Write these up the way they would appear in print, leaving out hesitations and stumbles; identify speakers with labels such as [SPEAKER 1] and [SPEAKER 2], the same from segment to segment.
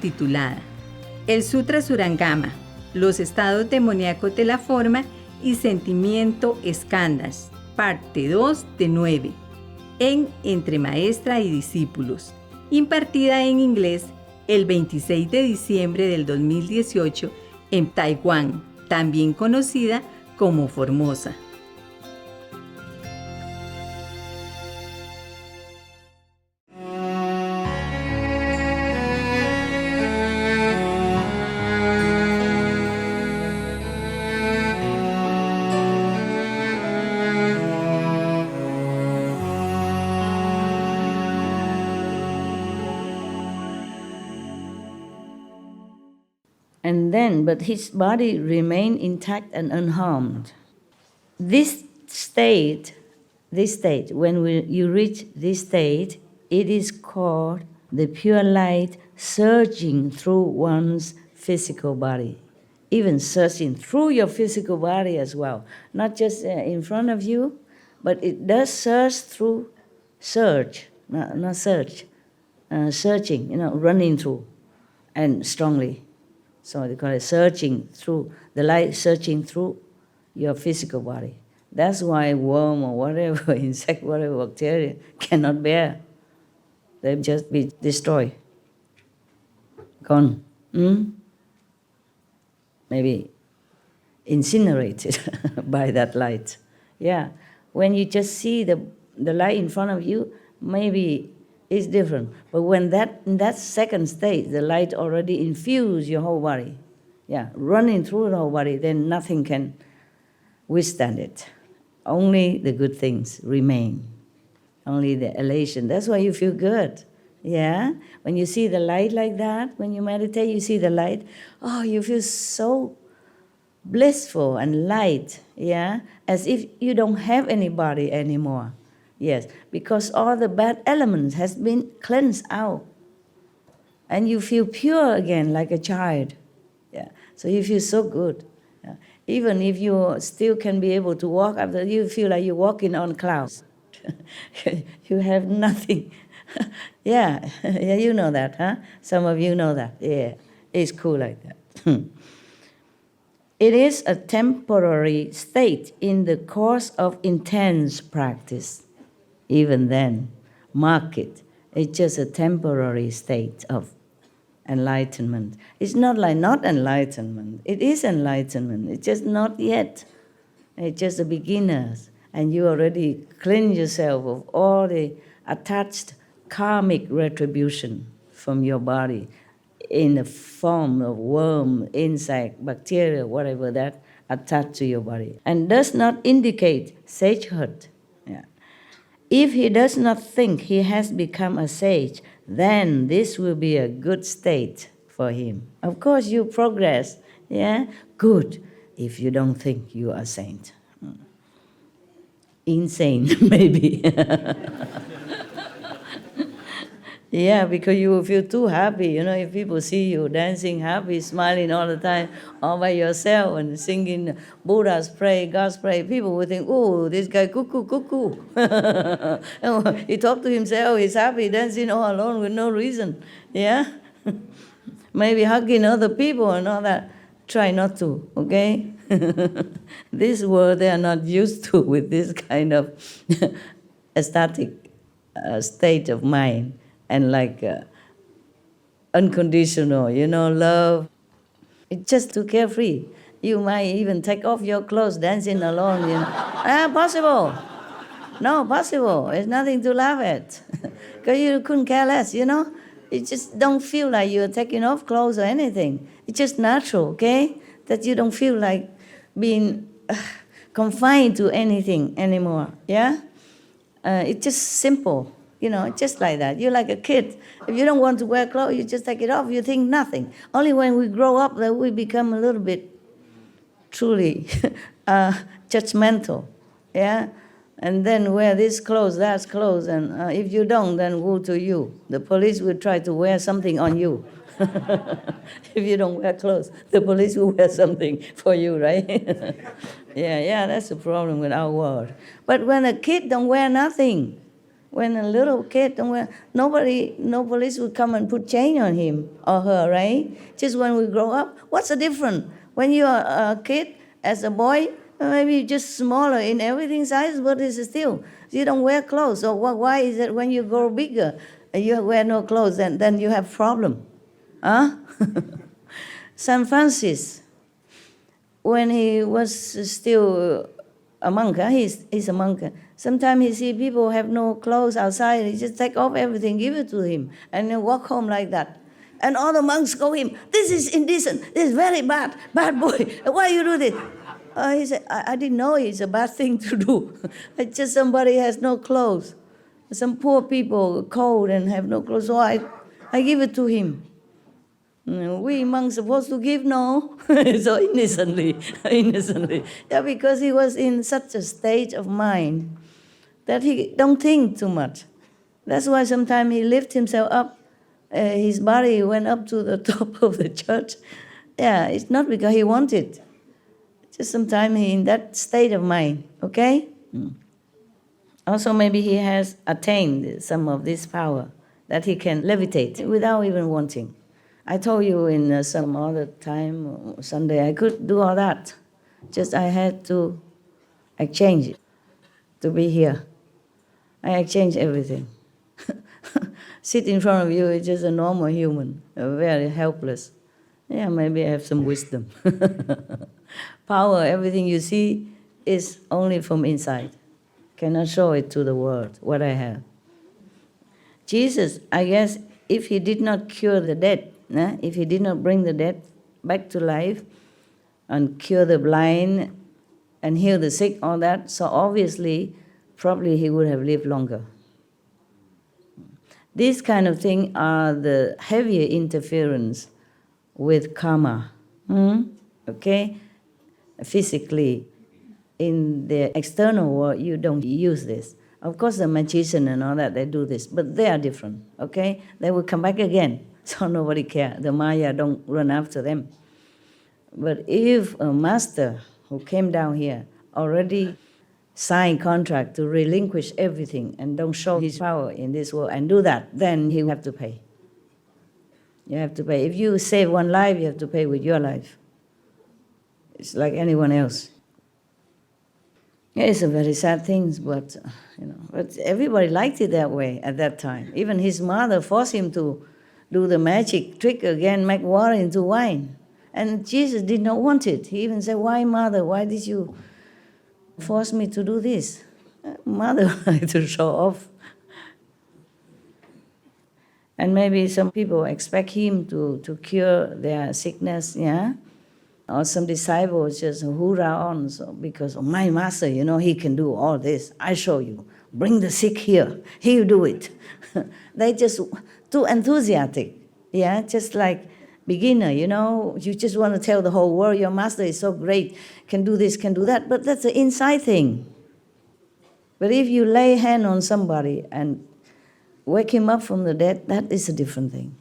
[SPEAKER 1] titulada El Sutra Surangama, los estados demoníacos de la forma y sentimiento eskandas, parte 2 de 9, en Entre Maestra y Discípulos, impartida en inglés el 26 de diciembre del 2018 en Taiwán, también conocida como Formosa.
[SPEAKER 2] And then, but his body remained intact and unharmed. This state, when you reach this state, it is called the pure light surging through one's physical body, even surging through your physical body as well, not just in front of you, but it does surge through, not surge, surging, running through, and strongly. So they call it searching through, the light searching through your physical body. That's why worm or whatever, insect, whatever, bacteria cannot bear. They'll just be destroyed, gone. Maybe incinerated by that light. Yeah, when you just see the light in front of you, maybe it's different. But when in that second state, the light already infused your whole body, running through the whole body, then nothing can withstand it. Only the good things remain, only the elation. That's why you feel good, When you see the light like that, when you meditate, you see the light, you feel so blissful and light, as if you don't have any body anymore. Yes, because all the bad elements has been cleansed out. And you feel pure again like a child. So you feel so good. Even if you still can be able to walk after, you feel like you're walking on clouds. You have nothing. You know that, huh? Some of you know that. Yeah, it's cool like that. It is a temporary state in the course of intense practice. Even then, mark it. It's just a temporary state of enlightenment. It's not like not enlightenment. It is enlightenment. It's just not yet. It's just the beginners. And you already cleanse yourself of all the attached karmic retribution from your body in the form of worm, insect, bacteria, whatever that attached to your body. And does not indicate sagehood. If he does not think he has become a sage, then this will be a good state for him. Of course, you progress, Good, if you don't think you are a saint. Insane, maybe. Because you will feel too happy, if people see you dancing happy, smiling all the time, all by yourself and singing Buddha's prayer, God's prayer, people will think, oh, this guy cuckoo. He talked to himself, he's happy, dancing all alone with no reason, Maybe hugging other people and all that. Try not to, okay? This world, they are not used to with this kind of ecstatic state of mind. And like unconditional, love. It's just too carefree. You might even take off your clothes, dancing alone, Possible. No, possible. It's nothing to laugh at. Because you couldn't care less, You just don't feel like you're taking off clothes or anything. It's just natural, okay? That you don't feel like being confined to anything anymore, It's just simple. Just like that. You're like a kid. If you don't want to wear clothes, you just take it off. You think nothing. Only when we grow up that we become a little bit truly judgmental, And then wear this clothes, that clothes, and if you don't, then woe to you. The police will try to wear something on you. If you don't wear clothes, the police will wear something for you, right? That's the problem with our world. But when a kid don't wear nothing, When a little kid, no police would come and put chain on him or her, right? Just when we grow up, what's the difference? When you are a kid, as a boy, maybe just smaller in everything size, but it's still, you don't wear clothes. So why is it when you grow bigger, you wear no clothes, and then you have problem? Huh? St. Francis, when he was still a monk, he's a monk. Sometimes he see people have no clothes outside, he just take off everything, give it to him, and then walk home like that. And all the monks go him, this is indecent, this is very bad boy, why you do this? He said, I didn't know it's a bad thing to do. It's just somebody has no clothes. Some poor people cold and have no clothes, so I give it to him. We monks supposed to give, no? So innocently. Yeah, because he was in such a state of mind that he don't think too much. That's why sometimes he lifted himself up. His body went up to the top of the church. Yeah, it's not because he wanted. Just sometimes he in that state of mind, okay? Also, maybe he has attained some of this power that he can levitate without even wanting. I told you in some other time, Sunday, I could do all that. Just I had to exchange it to be here. I exchange everything. Sit in front of you is just a normal human, very helpless. Yeah, maybe I have some wisdom. Power, everything you see is only from inside. Cannot show it to the world, what I have. Jesus, I guess, if he did not cure the dead, if he did not bring the dead back to life and cure the blind and heal the sick, all that, so obviously, probably he would have lived longer. These kind of things are the heavier interference with karma, okay? Physically, in the external world, you don't use this. Of course, the magician and all that, they do this, but they are different, okay? They will come back again, so nobody cares. The Maya don't run after them. But if a master who came down here already signed contract to relinquish everything and don't show his power in this world and do that, then he will have to pay. You have to pay. If you save one life, you have to pay with your life. It's like anyone else. Yeah, it's a very sad thing, but but everybody liked it that way at that time. Even his mother forced him to do the magic trick again, make water into wine. And Jesus did not want it. He even said, "Why, mother? Why did you force me to do this?" Mother liked to show off. And maybe some people expect him to cure their sickness, yeah? Or some disciples just hoorah on because my master, he can do all this. I show you. Bring the sick here. He'll do it. They just too enthusiastic, yeah? Just like beginner, you just want to tell the whole world your master is so great, can do this, can do that. But that's an inside thing. But if you lay hand on somebody and wake him up from the dead, that is a different thing.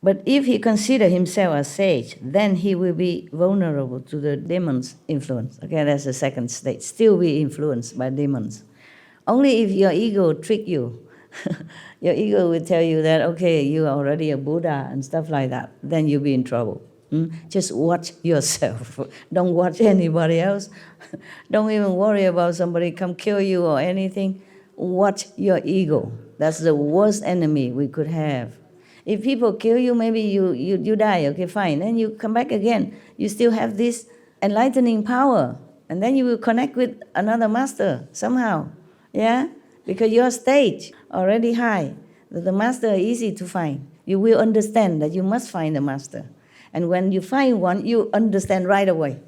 [SPEAKER 2] But if he considers himself a sage, then he will be vulnerable to the demon's influence. Okay, that's the second stage. Still be influenced by demons. Only if your ego trick you, your ego will tell you that, okay, you are already a Buddha and stuff like that, then you'll be in trouble. Just watch yourself. Don't watch anybody else. Don't even worry about somebody come kill you or anything. Watch your ego. That's the worst enemy we could have. If people kill you, maybe you die, okay, fine. Then you come back again. You still have this enlightening power. And then you will connect with another master somehow, yeah? Because your stage already high. The master is easy to find. You will understand that you must find a master. And when you find one, you understand right away.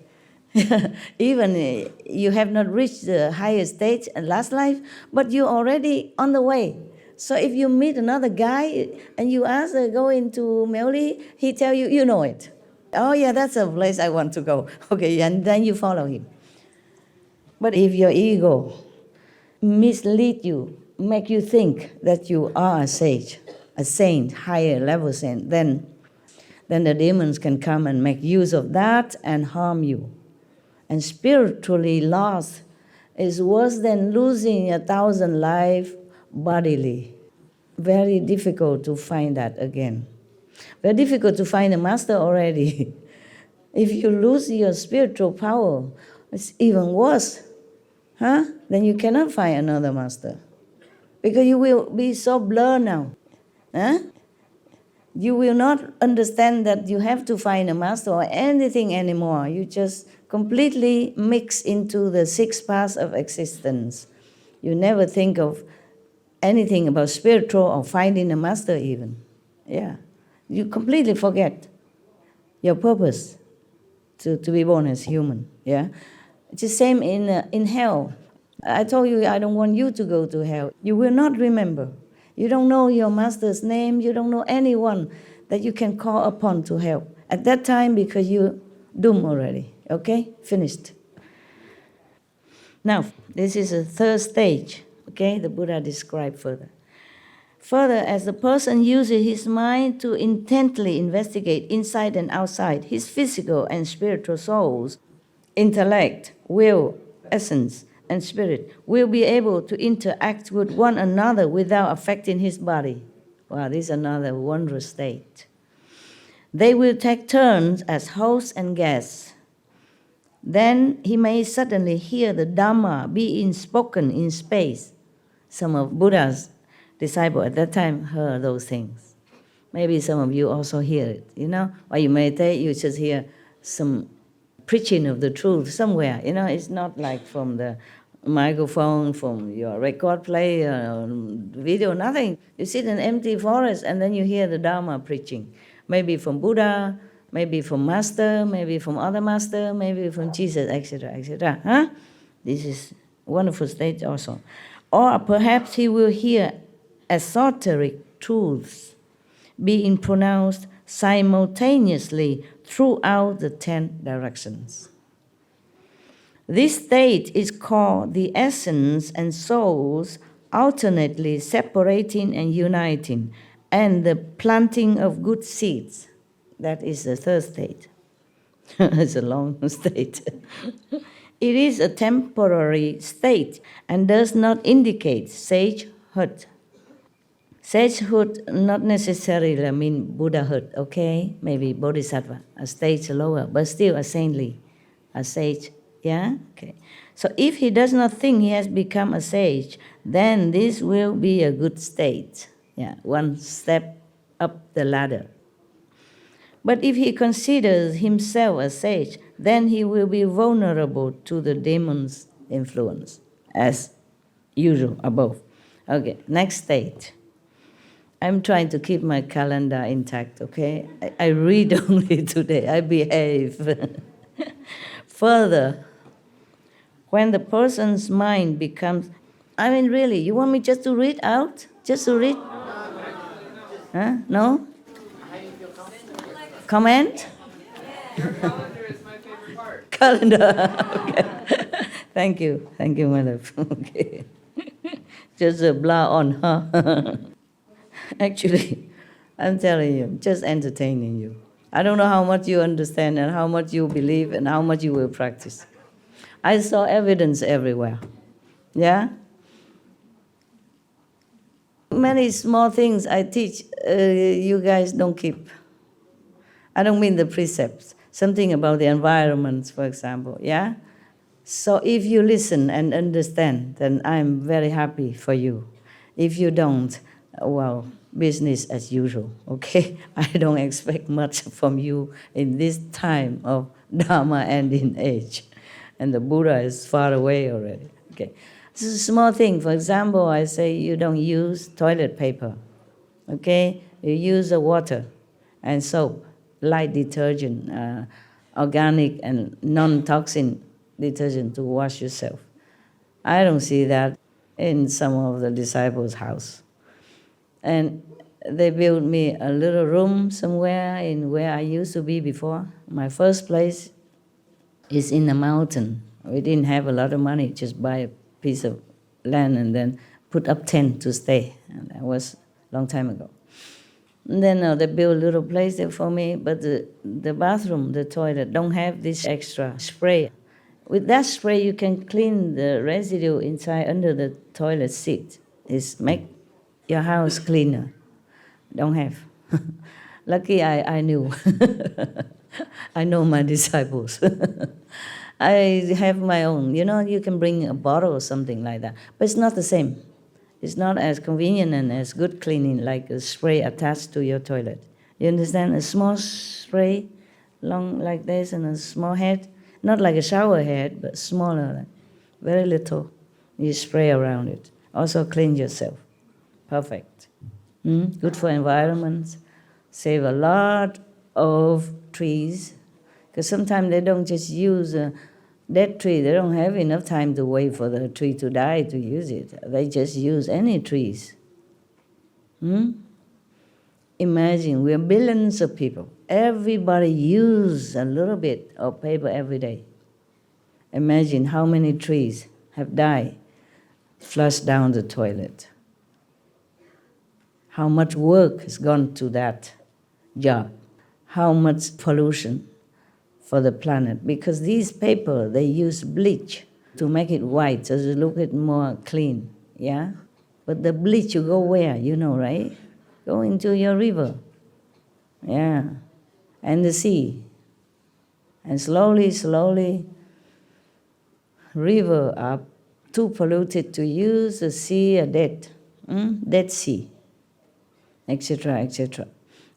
[SPEAKER 2] Even you have not reached the highest stage in last life, but you're already on the way. So if you meet another guy and you ask go into Miaoli, he tell you, you know it. Oh yeah, that's a place I want to go. Okay, and then you follow him. But if your ego mislead you, make you think that you are a sage, a saint, higher level saint, then the demons can come and make use of that and harm you. And spiritually lost, is worse than losing 1,000 lives bodily. Very difficult to find that again. Very difficult to find a master already. If you lose your spiritual power, it's even worse. Then you cannot find another master. Because you will be so blurred now. You will not understand that you have to find a master or anything anymore. You just completely mix into the 6 paths of existence. You never think of anything about spiritual or finding a master even. Yeah. You completely forget your purpose to be born as human. Yeah. It's the same in hell. I told you I don't want you to go to hell. You will not remember. You don't know your master's name. You don't know anyone that you can call upon to help. At that time, because you're doomed already. Okay? Finished. Now, this is a 3rd stage. Okay? The Buddha described further. Further, as the person uses his mind to intently investigate inside and outside his physical and spiritual souls, intellect, will, essence, and spirit will be able to interact with one another without affecting his body. Wow, this is another wondrous state. They will take turns as hosts and guests. Then he may suddenly hear the Dhamma being spoken in space. Some of Buddha's disciples at that time heard those things. Maybe some of you also hear it, While you meditate, you just hear some preaching of the truth somewhere, It's not like from the microphone, from your record player, video, nothing. You sit in an empty forest and then you hear the Dharma preaching. Maybe from Buddha, maybe from Master, maybe from other Master, maybe from Jesus, etc., etc. This is a wonderful state also. Or perhaps he will hear esoteric truths being pronounced simultaneously throughout the 10 directions. This state is called the essence and souls alternately separating and uniting, and the planting of good seeds. That is the 3rd state. It's a long state. It is a temporary state and does not indicate sagehood. Sagehood not necessarily mean Buddhahood, okay? Maybe Bodhisattva, a stage lower, but still a saintly, a sage. Yeah? Okay. So if he does not think he has become a sage, then this will be a good state. Yeah, one step up the ladder. But if he considers himself a sage, then he will be vulnerable to the demon's influence, as usual above. Okay, next state. I'm trying to keep my calendar intact, okay? I read only today, I behave. Further, when the person's mind becomes, really, you want me just to read out? Just to read? No? Comment?
[SPEAKER 3] Calendar is my favorite part.
[SPEAKER 2] Calendar, okay. Thank you, my love. Okay. Just blah on, huh? Actually, I'm telling you, just entertaining you. I don't know how much you understand and how much you believe and how much you will practice. I saw evidence everywhere. Yeah? Many small things I teach, you guys don't keep. I don't mean the precepts. Something about the environments, for example, yeah? So if you listen and understand, then I'm very happy for you. If you don't, well, business as usual, okay? I don't expect much from you in this time of Dharma ending age. And the Buddha is far away already, okay? This is a small thing. For example, I say you don't use toilet paper, okay? You use the water and soap, light detergent, organic and non-toxin detergent to wash yourself. I don't see that in some of the disciples' house. And they built me a little room somewhere in where I used to be before. My first place is in the mountain. We didn't have a lot of money, just buy a piece of land and then put up tent to stay. And that was a long time ago. And then they built a little place there for me, but the bathroom, the toilet, don't have this extra spray. With that spray, you can clean the residue inside under the toilet seat. It's make your house cleaner. Don't have. Lucky I knew. I know my disciples. I have my own. You know, you can bring a bottle or something like that. But it's not the same. It's not as convenient and as good cleaning like a spray attached to your toilet. You understand? A small spray, long like this, and a small head. Not like a shower head, but smaller, like very little. You spray around it. Also clean yourself. Perfect. Good for environment. Save a lot of trees. Because sometimes they don't just use a dead tree. They don't have enough time to wait for the tree to die to use it. They just use any trees. Imagine, we're billions of people. Everybody uses a little bit of paper every day. Imagine how many trees have died, flushed down the toilet. How much work has gone to that job. How much pollution for the planet. Because these paper, they use bleach to make it white, so it look it more clean, yeah? But the bleach, you go where, you know, right? Go into your river, yeah, and the sea. And slowly, slowly, river are too polluted to use, the sea are dead, Dead Sea, etc., etc.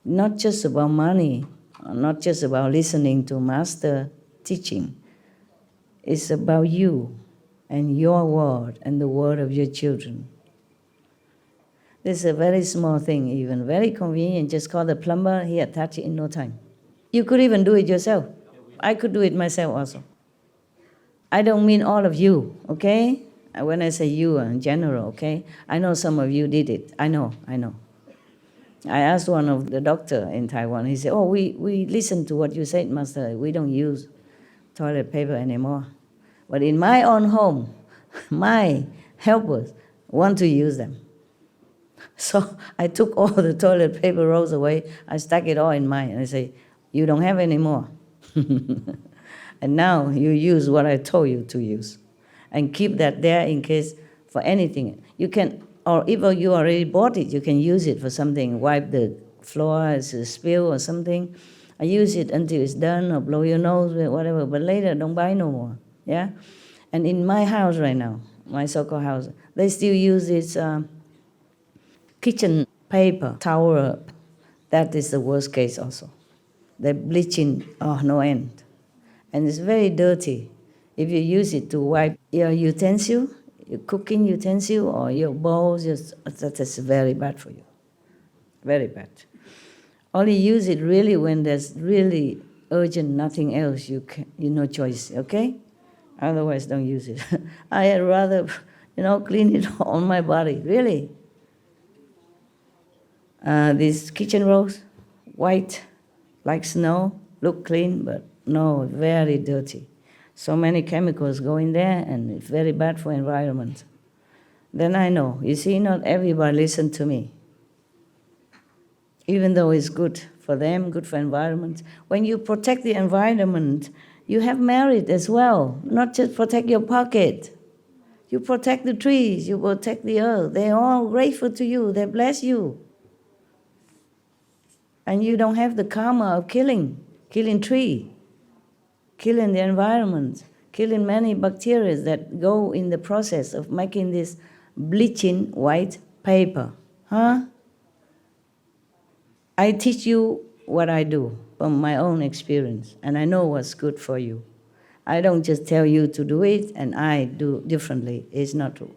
[SPEAKER 2] Not just about money, not just about listening to master teaching. It's about you and your word and the word of your children. This is a very small thing even, very convenient. Just call the plumber, he attach it in no time. You could even do it yourself. I could do it myself also. I don't mean all of you, okay? When I say you in general, okay? I know some of you did it. I know. I asked one of the doctor in Taiwan, he said, we listen to what you said, Master. We don't use toilet paper anymore. But in my own home, my helpers want to use them. So I took all the toilet paper rolls away, I stuck it all in mine, and I say, you don't have any more. And now you use what I told you to use. And keep that there in case for anything. You can, or if you already bought it, you can use it for something, wipe the floor as a spill or something. I use it until it's done, or blow your nose, whatever, but later don't buy no more, yeah? And in my house right now, my so-called house, they still use this kitchen paper, towel. That is the worst case also. They're bleaching, no end. And it's very dirty. If you use it to wipe your utensil, your cooking utensil, or your bowls, that is very bad for you. Very bad. Only use it really when there's really urgent, nothing else, you no choice, okay? Otherwise, don't use it. I'd rather, clean it on my body, really. These kitchen rolls, white, like snow, look clean, but no, very dirty. So many chemicals go in there, and it's very bad for environment. Then I know, you see, not everybody listen to me. Even though it's good for them, good for environment. When you protect the environment, you have merit as well, not just protect your pocket. You protect the trees, you protect the earth. They're all grateful to you, they bless you. And you don't have the karma of killing tree, killing the environment, killing many bacteria that go in the process of making this bleaching white paper. I teach you what I do from my own experience, and I know what's good for you. I don't just tell you to do it, and I do differently. It's not true.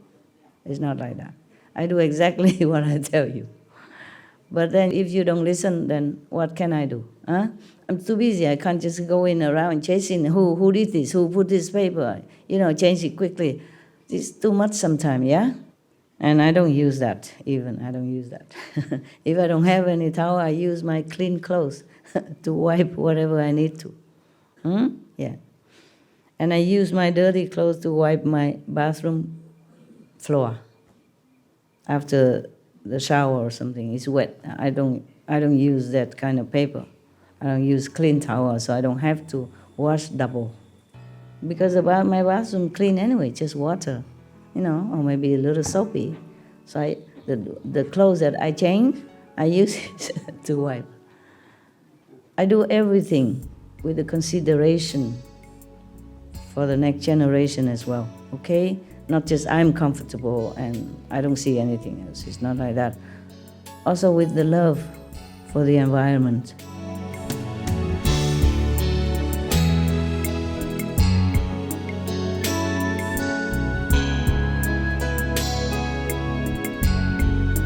[SPEAKER 2] It's not like that. I do exactly what I tell you. But then if you don't listen, then what can I do? I'm too busy. I can't just go in around chasing who did this, who put this paper, change it quickly. It's too much sometimes, yeah? And I don't use that even. I don't use that. If I don't have any towel, I use my clean clothes to wipe whatever I need to. Yeah. And I use my dirty clothes to wipe my bathroom floor after the shower or something. It's wet. I don't use that kind of paper. I don't use clean towel, so I don't have to wash double. because my bathroom clean anyway, just water, or maybe a little soapy. So the clothes that I change, I use it to wipe. I do everything with the consideration for the next generation as well, okay? Not just I'm comfortable and I don't see anything else. It's not like that. Also with the love for the environment.